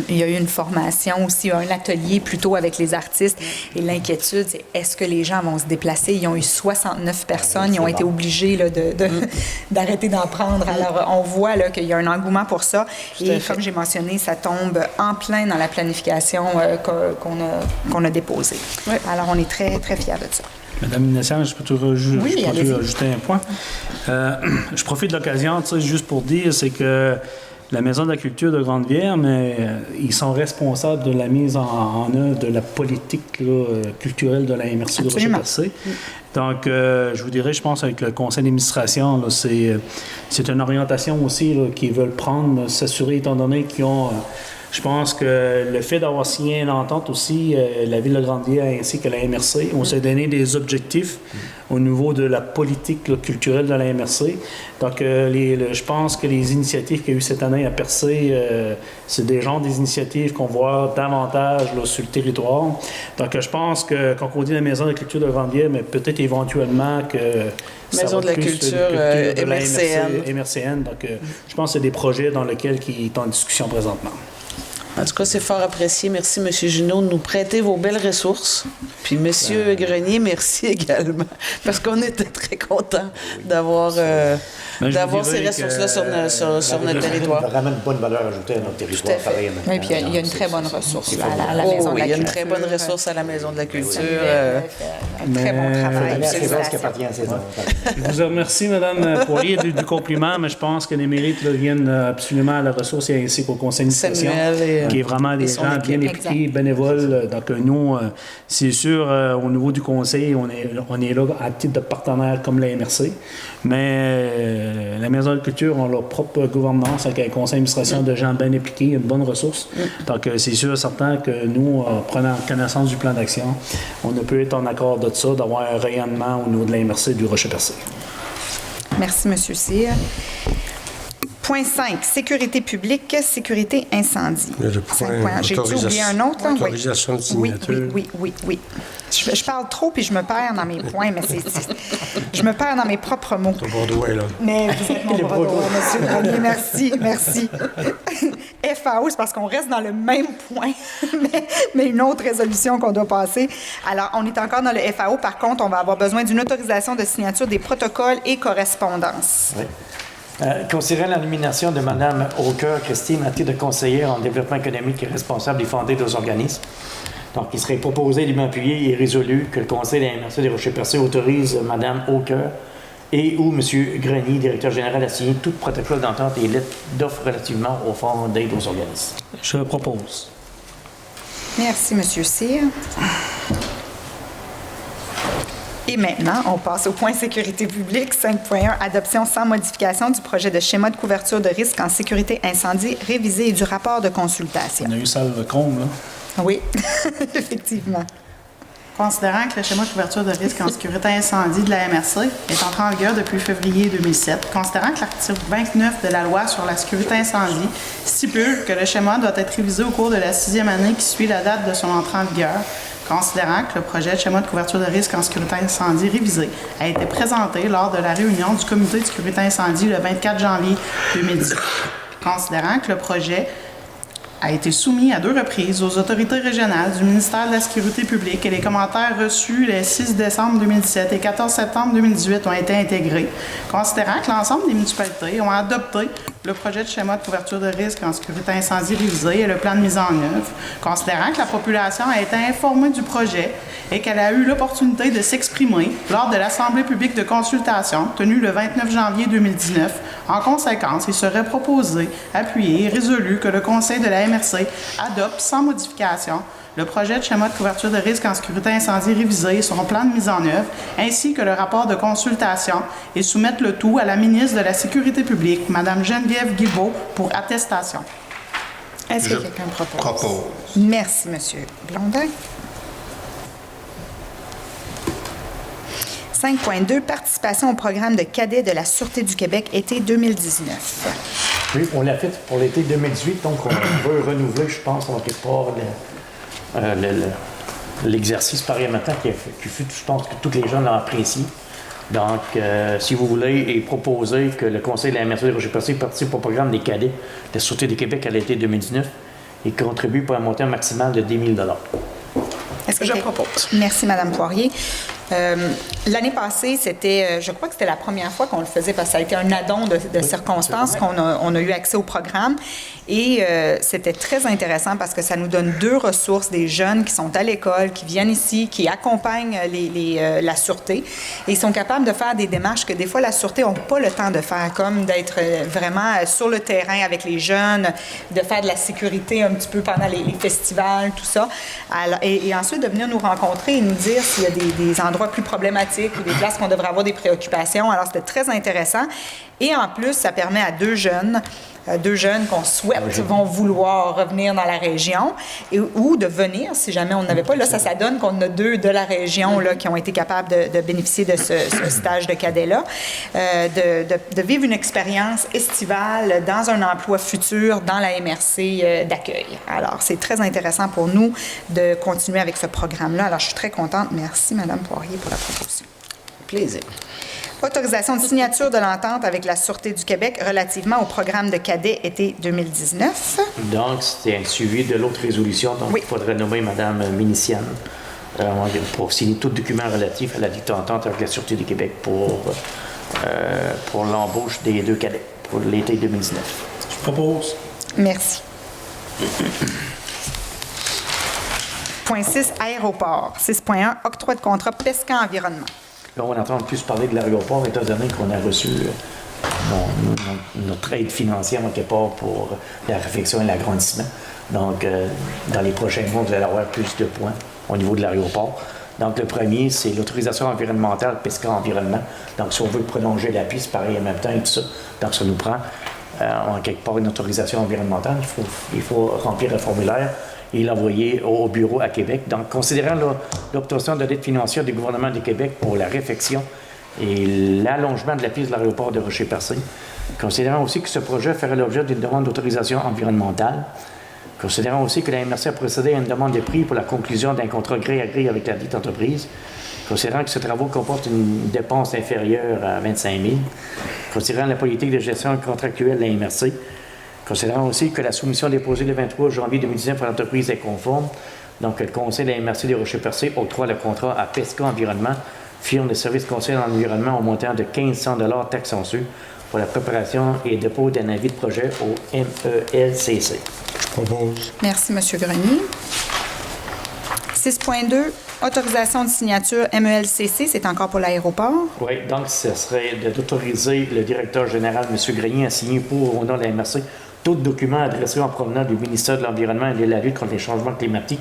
Il y a eu une formation aussi, un atelier plutôt avec les artistes. Et l'inquiétude, c'est est-ce que les gens vont se déplacer? Ils ont eu 69 personnes. Ils ont été obligés là, d'arrêter d'en prendre. Alors, on voit là, qu'il y a un engouement pour ça. Et comme j'ai mentionné, ça tombe en plein dans la planification qu'on a déposée. Oui. Alors, on est très, très fiers de ça. Madame Minessian, je peux ajouter un point. Je profite de l'occasion, juste pour dire, c'est que la Maison de la culture de Grande-Rivière, mais ils sont responsables de la mise en œuvre de la politique culturelle de la MRC de Rocher-Percé. Donc, je vous dirais, je pense, avec le conseil d'administration, là, c'est une orientation aussi là, qu'ils veulent prendre, s'assurer, étant donné qu'ils ont... Je pense que le fait d'avoir signé une entente aussi, la Ville de Grande-Rivière ainsi que la MRC, on s'est donné des objectifs au niveau de la politique là, culturelle de la MRC. Donc, je pense que les initiatives qu'il y a eu cette année à Percé, c'est des genres des initiatives qu'on voit davantage là, sur le territoire. Donc, je pense que quand on dit la Maison de la culture de Grande-Rivière, mais peut-être éventuellement que... Maison de la culture MRCN. Donc, je pense que c'est des projets dans lesquels qui sont en discussion présentement. En tout cas, c'est fort apprécié. Merci, M. Junot, de nous prêter vos belles ressources. Puis, M. Grenier, merci également, parce qu'on était très contents d'avoir ces ressources-là sur notre territoire. Ça ramène une bonne valeur ajoutée à notre territoire. Oui, puis il y a une très bonne ressource là, à la Maison de la Culture. Il y a une très bonne ressource à la Maison de la Culture. Un très bon travail. Je vous remercie, Mme Poirier, du compliment, mais je pense que les mérites là, viennent absolument à la ressource et ainsi qu'au conseil d'administration, qui est vraiment des gens bien impliqués, bénévoles. Donc, nous, c'est sûr, au niveau du conseil, on est là à titre de partenaire comme la MRC, mais la Maison de la Culture ont leur propre gouvernance avec un conseil d'administration de gens bien impliqués, une bonne ressource. Donc, c'est sûr et certain que nous, prenant connaissance du plan d'action, on ne peut être en accord de ça, d'avoir un rayonnement au niveau de la MRC du Rocher-Percé. Merci, M. Cyr. Point 5, sécurité publique, sécurité incendie. Le 5 point points. J'ai oublié un autre, là? autorisation de signature. Oui. Je parle trop puis je me perds dans mes points, mais je me perds dans mes propres mots. Ton Bordeaux est là. Mais vous êtes mon bras droit, M. Grenier. Merci. FAO, c'est parce qu'on reste dans le même point, mais une autre résolution qu'on doit passer. Alors, on est encore dans le FAO. Par contre, on va avoir besoin d'une autorisation de signature des protocoles et correspondances. Oui. Considérant la nomination de Mme Aucoeur Christine à titre de conseillère en développement économique et responsable et fondée des organismes, donc il serait proposé, dûment appuyé et résolu que le Conseil de la MRC des Rochers-Percés autorise Mme Aucoeur et ou M. Grenier, directeur général, à signer tout protocole d'entente et lettre d'offre relativement au fonds d'aide aux organismes. Je propose. Merci, M. Cyr. Et maintenant, on passe au point sécurité publique, 5.1, adoption sans modification du projet de schéma de couverture de risque en sécurité incendie révisé et du rapport de consultation. On a eu ça le comble, là. Oui, effectivement. Considérant que le schéma de couverture de risque en sécurité incendie de la MRC est entré en vigueur depuis février 2007, considérant que l'article 29 de la loi sur la sécurité incendie stipule que le schéma doit être révisé au cours de la 6e année qui suit la date de son entrée en vigueur, considérant que le projet de schéma de couverture de risque en sécurité incendie révisé a été présenté lors de la réunion du comité de sécurité incendie le 24 janvier 2010, considérant que le projet a été soumis à 2 reprises aux autorités régionales du ministère de la Sécurité publique et les commentaires reçus les 6 décembre 2017 et 14 septembre 2018 ont été intégrés, considérant que l'ensemble des municipalités ont adopté le projet de schéma de couverture de risque en sécurité incendie révisé et le plan de mise en œuvre, considérant que la population a été informée du projet et qu'elle a eu l'opportunité de s'exprimer lors de l'Assemblée publique de consultation tenue le 29 janvier 2019. En conséquence, il serait proposé, appuyé et résolu que le Conseil de la MRC adopte sans modification le projet de schéma de couverture de risque en sécurité incendie révisé et son plan de mise en œuvre, ainsi que le rapport de consultation, et soumettre le tout à la ministre de la Sécurité publique, Mme Geneviève Guilbeault, pour attestation. Est-ce que quelqu'un propose? Merci, M. Blondin. 5.2, participation au programme de cadets de la Sûreté du Québec, été 2019. Oui, on l'a fait pour l'été 2018, donc on veut renouveler, je pense, en quelque part, l'exercice pareil matin qui fut, je pense que tous les gens l'ont apprécié. Donc, si vous voulez, et proposer que le Conseil de la MRC des Rochers-Percés participe au programme des cadets de la Sûreté du Québec à l'été 2019 et contribue pour un montant maximal de 10 000 Est-ce que je propose? Merci, Mme Poirier. L'année passée, c'était, je crois que c'était la première fois qu'on le faisait parce que ça a été un addon de circonstances qu'on a eu accès au programme. Et c'était très intéressant parce que ça nous donne 2 ressources, des jeunes qui sont à l'école, qui viennent ici, qui accompagnent la Sûreté. Et ils sont capables de faire des démarches que des fois la Sûreté n'a pas le temps de faire, comme d'être vraiment sur le terrain avec les jeunes, de faire de la sécurité un petit peu pendant les festivals, tout ça. Alors, et ensuite de venir nous rencontrer et nous dire s'il y a des endroits plus problématiques ou des places qu'on devrait avoir des préoccupations. Alors, c'était très intéressant. Et en plus, ça permet à 2 jeunes qu'on souhaite vont vouloir revenir dans la région ou de venir, si jamais on n'avait pas. Là, ça donne qu'on a 2 de la région là, qui ont été capables de bénéficier de ce stage de cadet-là, de vivre une expérience estivale dans un emploi futur dans la MRC d'accueil. Alors, c'est très intéressant pour nous de continuer avec ce programme-là. Alors, je suis très contente. Merci, Mme Poirier, pour la proposition. Plaisir. Autorisation de signature de l'entente avec la Sûreté du Québec relativement au programme de cadets été 2019. Donc, c'était un suivi de l'autre résolution. Donc, il faudrait nommer Mme Miniciane pour signer tout document relatif à la dite entente avec la Sûreté du Québec pour l'embauche des 2 cadets pour l'été 2019. Je propose. Merci. Point 6, aéroport. 6.1, octroi de contrat PESCA Environnement. Là, on entend plus parler de l'aéroport, étant donné qu'on a reçu notre aide financière, quelque part, pour la réfection et l'agrandissement. Donc, dans les prochains mois, vous allez avoir plus de points au niveau de l'aéroport. Donc, le premier, c'est l'autorisation environnementale PESCA Environnement. Donc, si on veut prolonger la piste, pareil, en même temps et tout ça. Donc, ça nous prend, en quelque part, une autorisation environnementale. Il faut remplir un formulaire et l'envoyer au bureau à Québec. Donc, considérant l'obtention de l'aide financière du gouvernement du Québec pour la réfection et l'allongement de la piste de l'aéroport de Rocher-Percé. Considérant aussi que ce projet ferait l'objet d'une demande d'autorisation environnementale. Considérant aussi que la MRC a procédé à une demande de prix pour la conclusion d'un contrat gré à gré avec la dite entreprise. Considérant que ce travaux comporte une dépense inférieure à 25 000. Considérant la politique de gestion contractuelle de la MRC. Considérant aussi que la soumission déposée le 23 janvier 2019 par l'entreprise est conforme. Donc, le conseil de la MRC de Rocher-Percé octroie le contrat à Pesca Environnement, firme de services conseil en environnement au montant de 1 500 $ taxes en su pour la préparation et dépôt d'un avis de projet au MELCC. Je propose. Merci, M. Grenier. 6.2, autorisation de signature MELCC, c'est encore pour l'aéroport. Oui, donc ce serait d'autoriser le directeur général, M. Grenier, à signer pour, au nom de la MRC, tout document adressé en provenant du ministère de l'Environnement et de la lutte contre les changements climatiques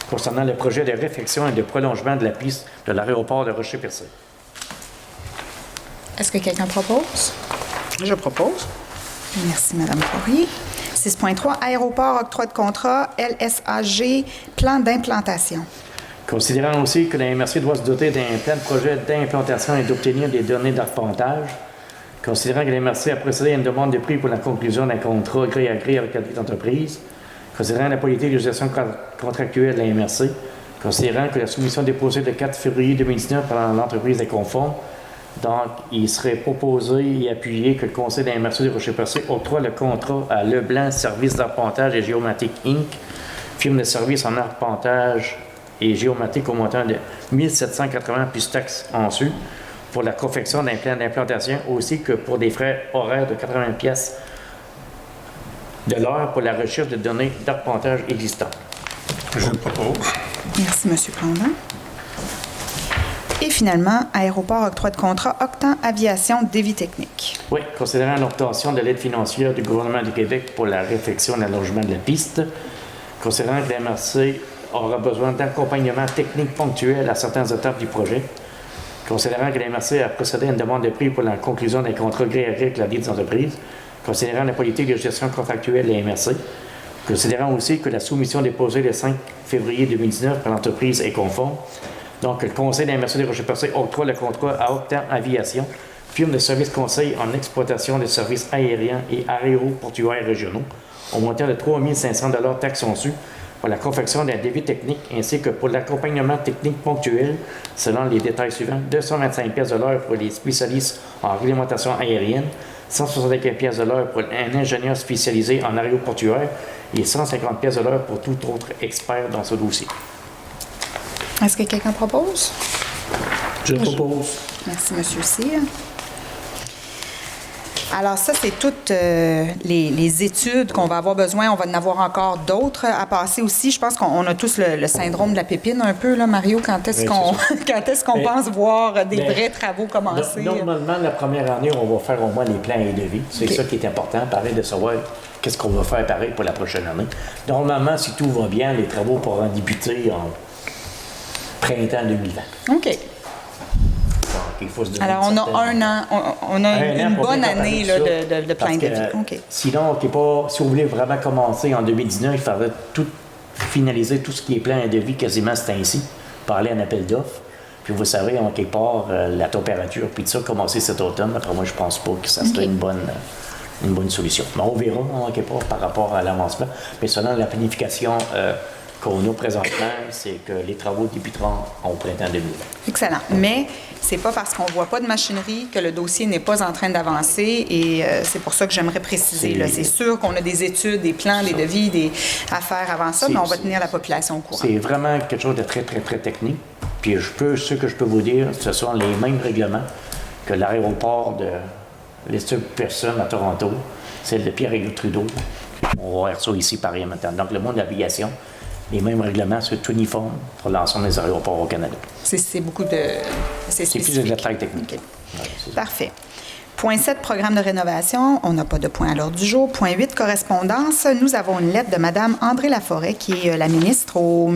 concernant le projet de réfection et de prolongement de la piste de l'aéroport de Rocher-Percé. Est-ce que quelqu'un propose? Je propose. Merci, Mme Poirier. 6.3, aéroport, octroi de contrat, LSAG, plan d'implantation. Considérant aussi que la MRC doit se doter d'un plan de projet d'implantation et d'obtenir des données d'arpentage, considérant que la MRC a procédé à une demande de prix pour la conclusion d'un contrat gré à gré avec la entreprise, considérant la politique de gestion contractuelle de la MRC, considérant que la soumission déposée le 4 février 2019 par l'entreprise est conforme, donc il serait proposé et appuyé que le conseil de la MRC de Rocher-Percé octroie le contrat à Leblanc Services d'arpentage et géomatique Inc., firme de services en arpentage et géomatique au montant de 1 780 plus taxes en su pour la confection d'un plan d'implantation, aussi que pour des frais horaires de 80 pièces de l'heure pour la recherche de données d'arpentage existantes. Je propose. Merci, M. Plondin. Et finalement, aéroport, octroi de contrat, Octan Aviation, Dévi Technique. Oui, considérant l'obtention de l'aide financière du gouvernement du Québec pour la réfection et l'allongement de la piste, considérant que la MRC aura besoin d'accompagnement technique ponctuel à certaines étapes du projet, considérant que la MRC a procédé à une demande de prix pour la conclusion d'un contrat gré à gré avec la dite entreprise, considérant la politique de gestion contractuelle de la MRC, considérant aussi que la soumission déposée le 5 février 2019 par l'entreprise est conforme. Donc, le conseil de la MRC de Rocher-Percé octroie le contrat à Octan Aviation, firme de services conseil en exploitation de services aériens et aéroportuaires régionaux, au montant de 3 500 $ taxes en su pour la confection d'un devis technique ainsi que pour l'accompagnement technique ponctuel, selon les détails suivants: 225 pièces de l'heure pour les spécialistes en réglementation aérienne, 175 pièces de l'heure pour un ingénieur spécialisé en aéroportuaire et 150 pièces de l'heure pour tout autre expert dans ce dossier. Est-ce que quelqu'un propose? Je propose. Merci, M. Cyr. Alors ça, c'est toutes les études qu'on va avoir besoin. On va en avoir encore d'autres à passer aussi. Je pense qu'on a tous le syndrome de la pépine un peu, là, Mario. Quand est-ce qu'on pense voir des vrais travaux commencer? Normalement, la première année, on va faire au moins les plans et devis. C'est ça qui est important, pareil, de savoir qu'est-ce qu'on va faire pareil pour la prochaine année. Normalement, si tout va bien, les travaux pourront débuter en printemps 2020. OK. Il faut se donner Alors, on a un an, on a une bonne année là, de plein de devis. OK. Sinon, si vous voulez vraiment commencer en 2019, il faudrait tout finaliser tout ce qui est plein de devis quasiment c'est ainsi, parler en appel d'offres. Puis vous savez, en quelque part, la température, puis tout ça, commencer cet automne. Après moi, je pense pas que ça serait une bonne solution. Mais on verra, en quelque part, par rapport à l'avancement. Mais selon la planification qu'on a présentement, c'est que les travaux débuteront au printemps 2020. Excellent. Mais c'est pas parce qu'on voit pas de machinerie que le dossier n'est pas en train d'avancer et c'est pour ça que j'aimerais préciser. C'est sûr qu'on a des études, des plans, des devis, des affaires avant ça, mais on va tenir la population au courant. C'est vraiment quelque chose de très, très, très technique. Puis ce que je peux vous dire, ce sont les mêmes règlements que l'aéroport de l'Est-Personne à Toronto, celle de Pierre-Éliott Trudeau. On va voir ça ici pareil maintenant. Donc le monde de l'aviation, les mêmes règlements, c'est tout uniforme pour l'ensemble des aéroports au Canada. C'est beaucoup de... C'est plus de détails techniques. Okay. Parfait. Point 7, programme de rénovation. On n'a pas de point à l'ordre du jour. Point 8, correspondance. Nous avons une lettre de Mme André Laforêt, qui est la ministre au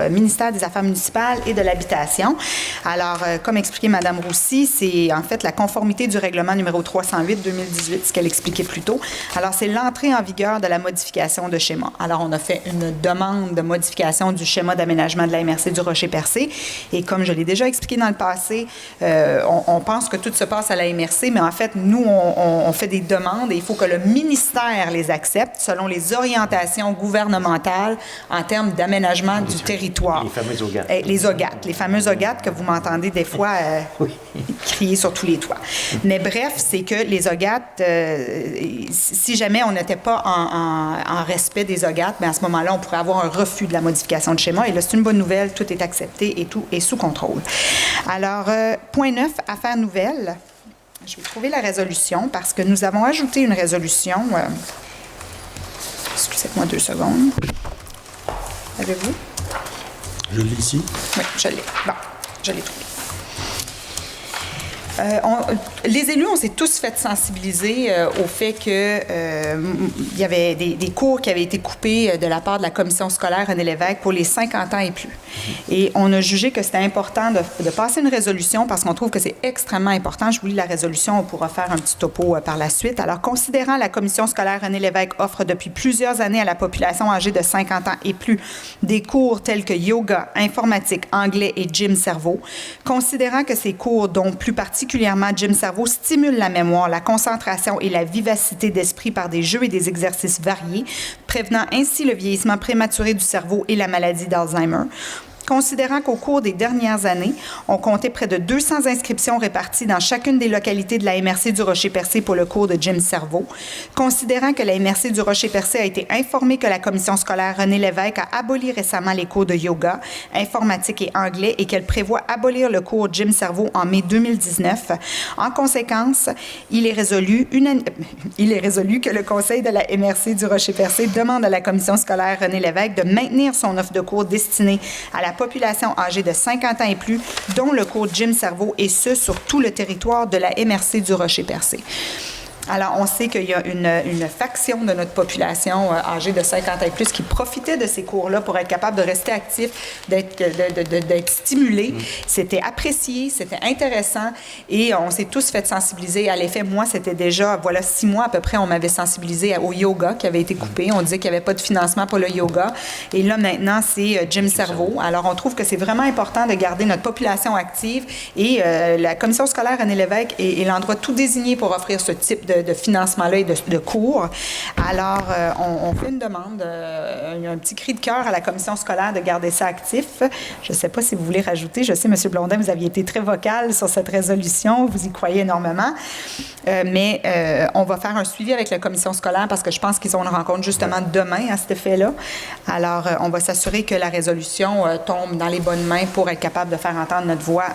ministère des Affaires municipales et de l'Habitation. Alors, comme expliqué Mme Roussy, c'est en fait la conformité du règlement numéro 308-2018, ce qu'elle expliquait plus tôt. Alors, c'est l'entrée en vigueur de la modification de schéma. Alors, on a fait une demande de modification du schéma d'aménagement de la MRC du Rocher-Percé. Et comme je l'ai déjà expliqué dans le passé, on pense que tout se passe à la MRC, mais en fait, nous, on fait des demandes et il faut que le ministère les accepte selon les orientations gouvernementales en termes d'aménagement du territoire. Les fameux OGAT. Les OGAT, les fameux OGAT que vous m'entendez des fois crier sur tous les toits. Mais bref, c'est que les OGAT, si jamais on n'était pas en respect des OGAT, bien à ce moment-là, on pourrait avoir un refus de la modification de schéma. Et là, c'est une bonne nouvelle, tout est accepté et tout est sous contrôle. Alors, point 9, affaires nouvelles. Je vais trouver la résolution parce que nous avons ajouté une résolution. Excusez-moi 2 secondes. Avez-vous? Je l'ai ici. Oui, je l'ai. Bon, je l'ai trouvé. Les élus, on s'est tous fait sensibiliser au fait que il y avait des cours qui avaient été coupés de la part de la commission scolaire René Lévesque pour les 50 ans et plus. Et on a jugé que c'était important de passer une résolution parce qu'on trouve que c'est extrêmement important. Je vous lis la résolution, on pourra faire un petit topo par la suite. Alors, considérant la commission scolaire René Lévesque offre depuis plusieurs années à la population âgée de 50 ans et plus des cours tels que yoga, informatique, anglais et gym cerveau, considérant que ces cours, dont plus particulièrement Gym Cerveau, stimule la mémoire, la concentration et la vivacité d'esprit par des jeux et des exercices variés, prévenant ainsi le vieillissement prématuré du cerveau et la maladie d'Alzheimer. Considérant qu'au cours des dernières années, on comptait près de 200 inscriptions réparties dans chacune des localités de la MRC du Rocher-Percé pour le cours de Gym Cerveau, considérant que la MRC du Rocher-Percé a été informée que la commission scolaire René Lévesque a aboli récemment les cours de yoga, informatique et anglais et qu'elle prévoit abolir le cours Gym Cerveau en mai 2019, en conséquence, il est résolu que le conseil de la MRC du Rocher-Percé demande à la commission scolaire René Lévesque de maintenir son offre de cours destinée à la population âgée de 50 ans et plus, dont le cours Gym Cerveau, et ce, sur tout le territoire de la MRC du Rocher-Percé. Alors, on sait qu'il y a une faction de notre population âgée de 50 ans et plus qui profitait de ces cours-là pour être capable de rester actif, d'être stimulé. C'était apprécié, c'était intéressant et on s'est tous fait sensibiliser. À l'effet, moi, c'était déjà, voilà, 6 mois à peu près, on m'avait sensibilisé au yoga qui avait été coupé. On disait qu'il n'y avait pas de financement pour le yoga. Et là, maintenant, c'est Gym Cerveau. Alors, on trouve que c'est vraiment important de garder notre population active et la commission scolaire René Lévesque est l'endroit tout désigné pour offrir ce type de financement-là et de cours. Alors, on fait une demande, un petit cri de cœur à la commission scolaire de garder ça actif. Je ne sais pas si vous voulez rajouter. Je sais, M. Blondin, vous aviez été très vocal sur cette résolution. Vous y croyez énormément. Mais on va faire un suivi avec la commission scolaire parce que je pense qu'ils ont une rencontre justement demain à cet effet-là. Alors, on va s'assurer que la résolution tombe dans les bonnes mains pour être capable de faire entendre notre voix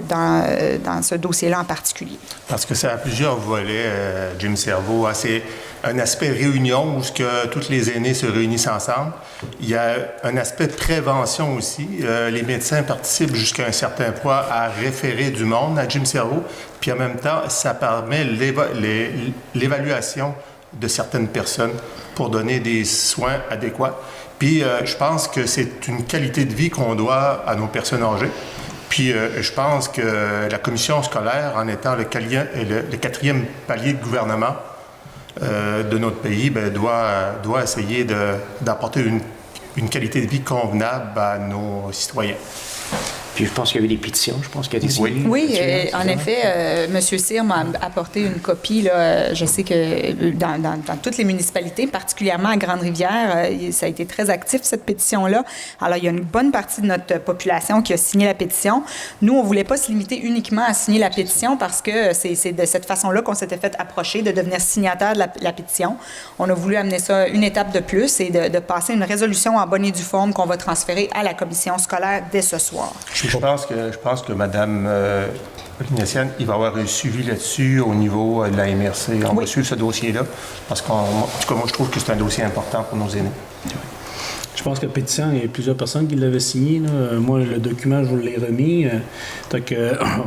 dans ce dossier-là en particulier. Parce que ça a plusieurs volets, Gym Cerveau. C'est un aspect réunion où tous les aînés se réunissent ensemble. Il y a un aspect de prévention aussi. Les médecins participent jusqu'à un certain point à référer du monde à Gym Cerveau. Puis en même temps, ça permet l'évaluation de certaines personnes pour donner des soins adéquats. Puis je pense que c'est une qualité de vie qu'on doit à nos personnes âgées. Puis je pense que la commission scolaire, en étant le 4e palier de gouvernement de notre pays, doit essayer d'apporter une qualité de vie convenable à nos citoyens. Puis je pense qu'il y a eu des pétitions, je pense qu'il y a des signes. Oui, en effet, M. Cyr m'a apporté une copie. Là, je sais que dans toutes les municipalités, particulièrement à Grande-Rivière, ça a été très actif, cette pétition-là. Alors, il y a une bonne partie de notre population qui a signé la pétition. Nous, on ne voulait pas se limiter uniquement à signer la pétition parce que c'est de cette façon-là qu'on s'était fait approcher, de devenir signataire de la pétition. On a voulu amener ça une étape de plus et de passer une résolution en bonne et due forme qu'on va transférer à la commission scolaire dès ce soir. Je pense que Mme Polynésienne, il va y avoir un suivi là-dessus au niveau de la MRC. On va suivre ce dossier-là parce qu'en tout cas, moi, je trouve que c'est un dossier important pour nos aînés. Je pense que la pétition, il y a plusieurs personnes qui l'avaient signé. Là. Moi, le document, je vous l'ai remis. Donc,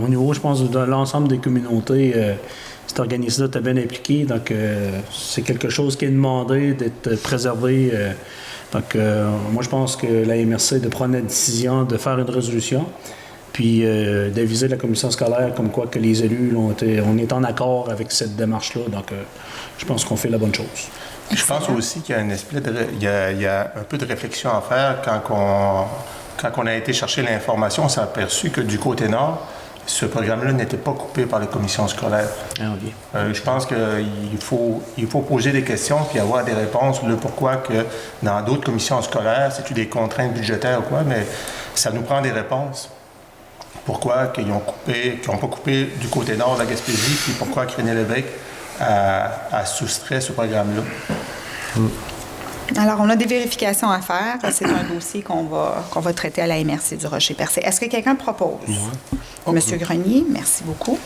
au niveau, je pense, de l'ensemble des communautés, cet organisme-là était bien impliqué. Donc, c'est quelque chose qui est demandé d'être préservé. Donc, moi, je pense que la MRC de prendre la décision de faire une résolution, puis d'aviser la commission scolaire comme quoi que les élus, on est en accord avec cette démarche-là. Donc, je pense qu'on fait la bonne chose. Je pense aussi qu'il y a il y a un peu de réflexion à faire quand on a été chercher l'information, on s'est aperçu que du côté nord, ce programme-là n'était pas coupé par les commissions scolaires. Je pense qu'il faut poser des questions puis avoir des réponses. Le pourquoi que dans d'autres commissions scolaires, c'est-tu des contraintes budgétaires ou quoi, mais ça nous prend des réponses. Pourquoi qu'ils n'ont pas coupé du côté nord de la Gaspésie, puis pourquoi René-Lévesque a soustrait ce programme-là. Alors, on a des vérifications à faire. C'est un dossier qu'on va traiter à la MRC du Rocher-Percé. Est-ce que quelqu'un propose? Monsieur Grenier, merci beaucoup.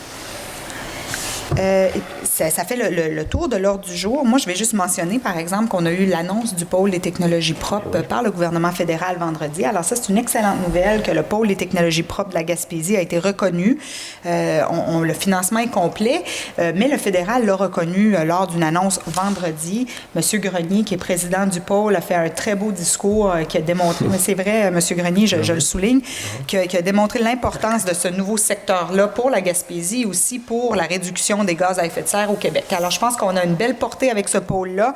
Ça fait le tour de l'ordre du jour. Moi, je vais juste mentionner, par exemple, qu'on a eu l'annonce du pôle des technologies propres par le gouvernement fédéral vendredi. Alors ça, c'est une excellente nouvelle que le pôle des technologies propres de la Gaspésie a été reconnu. Le financement est complet, mais le fédéral l'a reconnu lors d'une annonce vendredi. Monsieur Grenier, qui est président du pôle, a fait un très beau discours qui a démontré, mais c'est vrai, Monsieur Grenier, je le souligne, qui a démontré l'importance de ce nouveau secteur-là pour la Gaspésie et aussi pour la réduction des gaz à effet de serre au Québec. Alors, je pense qu'on a une belle portée avec ce pôle-là.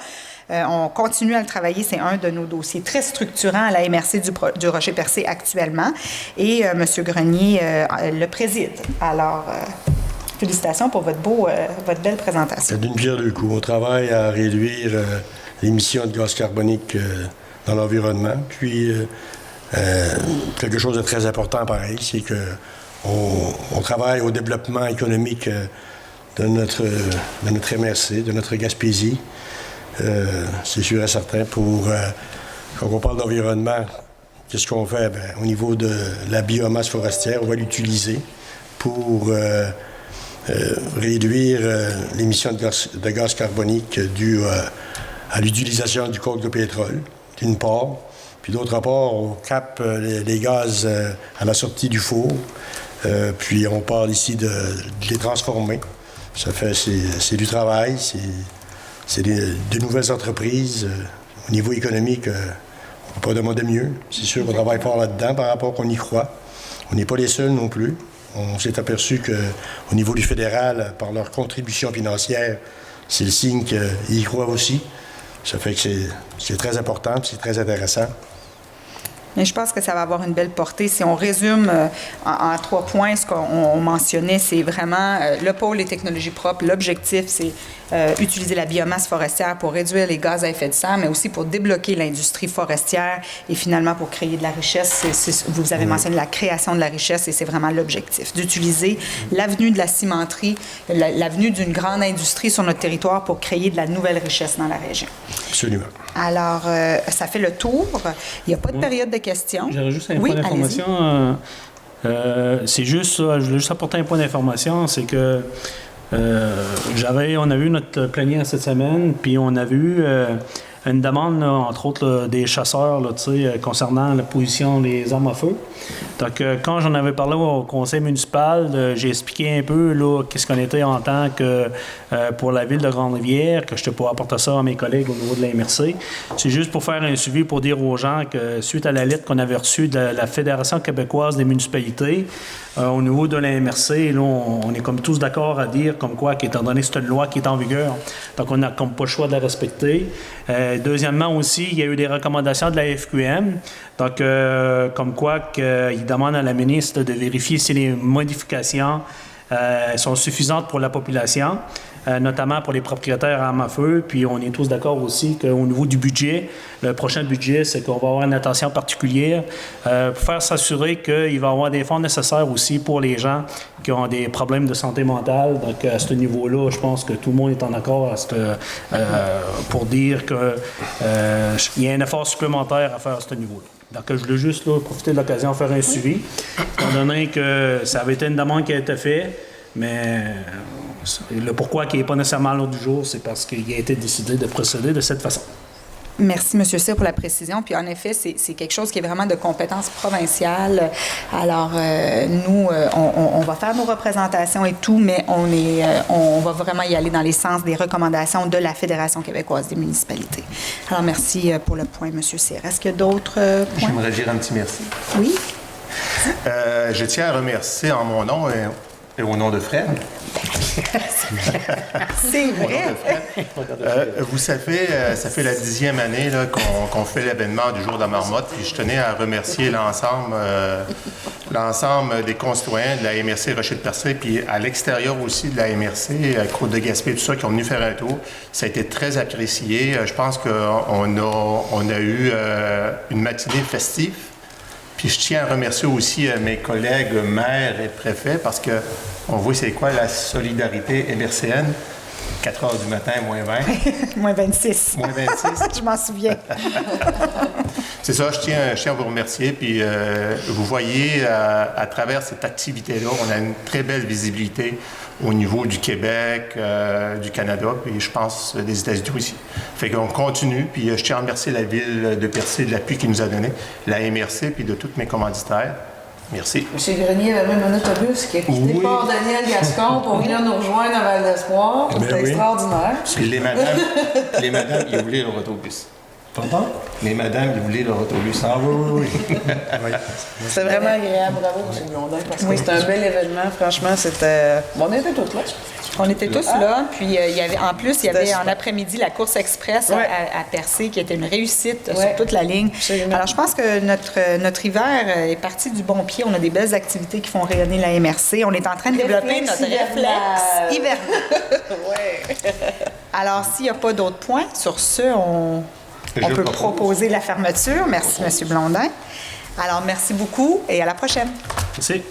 On continue à le travailler. C'est un de nos dossiers très structurants à la MRC du Rocher-Percé actuellement. Et M. Grenier le préside. Alors, félicitations pour votre belle présentation. C'est d'une pierre deux coups. On travaille à réduire l'émission de gaz carbonique dans l'environnement. Puis, quelque chose de très important, pareil, c'est qu'on travaille au développement économique de notre MRC, de notre Gaspésie. C'est sûr et certain. Quand on parle d'environnement, qu'est-ce qu'on fait? Bien, au niveau de la biomasse forestière, on va l'utiliser pour réduire l'émission de gaz carbonique due à l'utilisation du coke de pétrole, d'une part. Puis d'autre part, on capte les gaz à la sortie du four. Puis on parle ici de les transformer. Ça fait, c'est du travail, c'est de nouvelles entreprises. Au niveau économique, on ne peut pas demander mieux. C'est sûr qu'on travaille fort là-dedans par rapport qu'on y croit. On n'est pas les seuls non plus. On s'est aperçu qu'au niveau du fédéral, par leur contribution financière, c'est le signe qu'ils y croient aussi. Ça fait que c'est très important, c'est très intéressant. Mais je pense que ça va avoir une belle portée. Si on résume en 3 points ce qu'on mentionnait, c'est vraiment le pôle des technologies propres. L'objectif, c'est utiliser la biomasse forestière pour réduire les gaz à effet de serre, mais aussi pour débloquer l'industrie forestière et finalement pour créer de la richesse. Vous avez mentionné la création de la richesse et c'est vraiment l'objectif, d'utiliser l'avenue de la cimenterie, l'avenue d'une grande industrie sur notre territoire pour créer de la nouvelle richesse dans la région. Absolument. Alors, ça fait le tour. Il n'y a pas de période de questions. J'aurais juste un point d'information. C'est juste ça. Je voulais juste apporter un point d'information. C'est que on a vu notre plénière cette semaine, puis on a vu une demande, là, entre autres, des chasseurs là, concernant la position des armes à feu. Donc, quand j'en avais parlé au conseil municipal, j'ai expliqué un peu là, qu'est-ce qu'on était en tant que pour la ville de Grande-Rivière, que je ne peux apporter ça à mes collègues au niveau de la MRC. C'est juste pour faire un suivi, pour dire aux gens que suite à la lettre qu'on avait reçue de la Fédération québécoise des municipalités, au niveau de la MRC, là, on est comme tous d'accord à dire comme quoi, qu'étant donné que c'est une loi qui est en vigueur, donc on n'a comme pas le choix de la respecter. Deuxièmement aussi, il y a eu des recommandations de la FQM, donc comme quoi qu'ils demandent à la ministre de vérifier si les modifications sont suffisantes pour la population, notamment pour les propriétaires à armes à feu. Puis on est tous d'accord aussi qu'au niveau du budget, le prochain budget, c'est qu'on va avoir une attention particulière pour faire s'assurer qu'il va y avoir des fonds nécessaires aussi pour les gens qui ont des problèmes de santé mentale. Donc à ce niveau-là, je pense que tout le monde est en accord pour dire qu'il y a un effort supplémentaire à faire à ce niveau-là. Donc, je voulais juste là, profiter de l'occasion de faire un suivi, étant donné que ça avait été une demande qui a été faite, mais le pourquoi qui n'est pas nécessairement à l'ordre du jour, c'est parce qu'il a été décidé de procéder de cette façon. Merci, M. Cyr, pour la précision. Puis, en effet, c'est quelque chose qui est vraiment de compétence provinciale. Alors, nous, on va faire nos représentations et tout, mais on va vraiment y aller dans les sens des recommandations de la Fédération québécoise des municipalités. Alors, merci pour le point, M. Cyr. Est-ce qu'il y a d'autres points? J'aimerais dire un petit merci. Oui. Je tiens à remercier en mon nom et au nom de Fred. C'est vrai. Vous savez, ça fait la 10e année là, qu'on fait l'événement du Jour de la Marmotte, puis je tenais à remercier l'ensemble des concitoyens de la MRC Rocher-de-Percé, puis à l'extérieur aussi de la MRC, Côte-de-Gaspé, tout ça, qui ont venu faire un tour. Ça a été très apprécié. Je pense qu'on a eu une matinée festive. Puis je tiens à remercier aussi mes collègues maires et préfets parce qu'on voit c'est quoi la solidarité MRCN. 4 heures du matin, moins 20. Moins 26. Moins 26. Je m'en souviens. C'est ça, je tiens à vous remercier. Puis vous voyez, à travers cette activité-là, on a une très belle visibilité au niveau du Québec, du Canada, puis je pense des États-Unis aussi. Fait qu'on continue, puis je tiens à remercier la Ville de Percé de l'appui qu'il nous a donné, la MRC, puis de tous mes commanditaires. Merci. M. Grenier avait même un autobus qui a quitté Port Daniel Gascon pour venir nous rejoindre à Val d'Espoir. C'était extraordinaire. Puis les madames, ils voulaient leur autobus. Pardon? Les madames, ils voulaient leur autobus. Ah oui. C'était vraiment agréable. Bravo, M. Blondin, parce que c'était un bel événement. Franchement, c'était... Bon, on était tous là. On était tous là, puis il y avait C'était en super. après-midi la course express Ouais. à Percé qui était une réussite sur Ouais. toute la ligne. Absolument. Alors je pense que notre hiver est parti du bon pied. On a des belles activités qui font rayonner la MRC. On est en train de développer notre réflexe hivernal. Ouais. Alors s'il n'y a pas d'autres points, sur ce, on peut proposer la fermeture. Merci, M. Blondin. Alors merci beaucoup et à la prochaine. Merci.